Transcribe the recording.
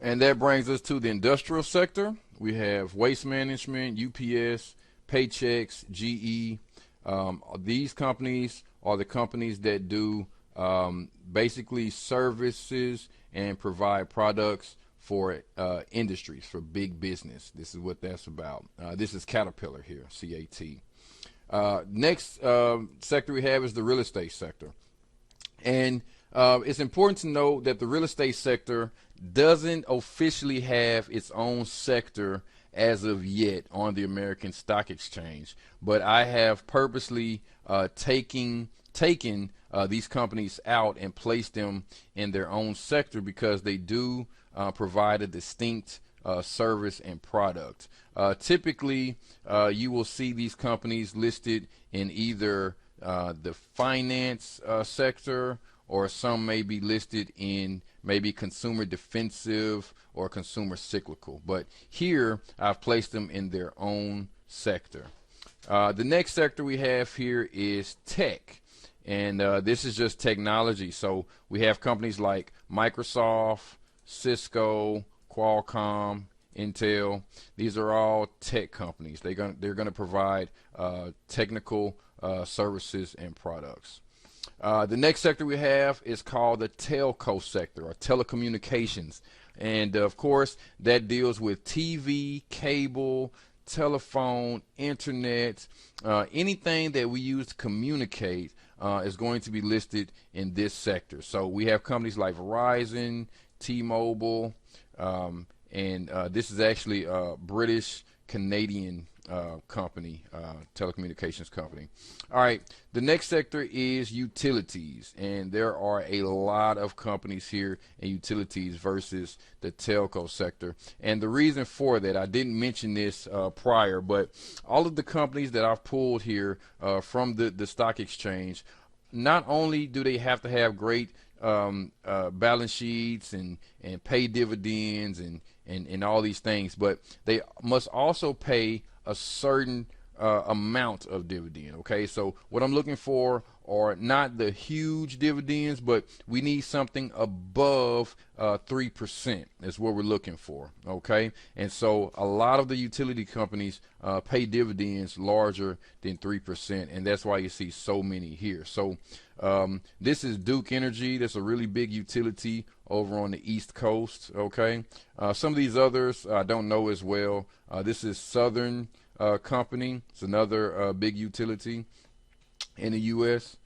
And that brings us to the industrial sector. We have Waste Management, UPS, Paychex, GE. These companies are the companies that do basically services and provide products for industries, for big business. This is what that's about. This is Caterpillar here, CAT. Next sector we have is the real estate sector. And it's important to note that the real estate sector doesn't officially have its own sector as of yet on the American Stock Exchange. But I have purposely taken these companies out and placed them in their own sector because they do provide a distinct service and product. Typically, you will see these companies listed in either the finance sector, or some may be listed in maybe consumer defensive or consumer cyclical. But here I've placed them in their own sector. The next sector we have here is tech. And this is just technology. So we have companies like Microsoft, Cisco, Qualcomm, Intel. These are all tech companies. They're going to provide technical services and products. The next sector we have is called the telco sector, or telecommunications. And of course, that deals with TV, cable, telephone, internet, anything that we use to communicate is going to be listed in this sector. So we have companies like Verizon, T-Mobile, and this is actually a British Canadian company, telecommunications company. All right, the next sector is utilities, and there are a lot of companies here in utilities versus the telco sector. And the reason for that, I didn't mention this prior, but all of the companies that I've pulled here from the stock exchange, not only do they have to have great balance sheets and pay dividends and all these things, but they must also pay a certain amount of dividend. Okay, so what I'm looking for are not the huge dividends, but we need something above 3% is what we're looking for. Okay, and so a lot of the utility companies pay dividends larger than 3%, and that's why you see so many here. So this is Duke Energy. That's a really big utility over on the East Coast. Okay, some of these others I don't know as well. This is Southern Company. It's another big utility in the U.S.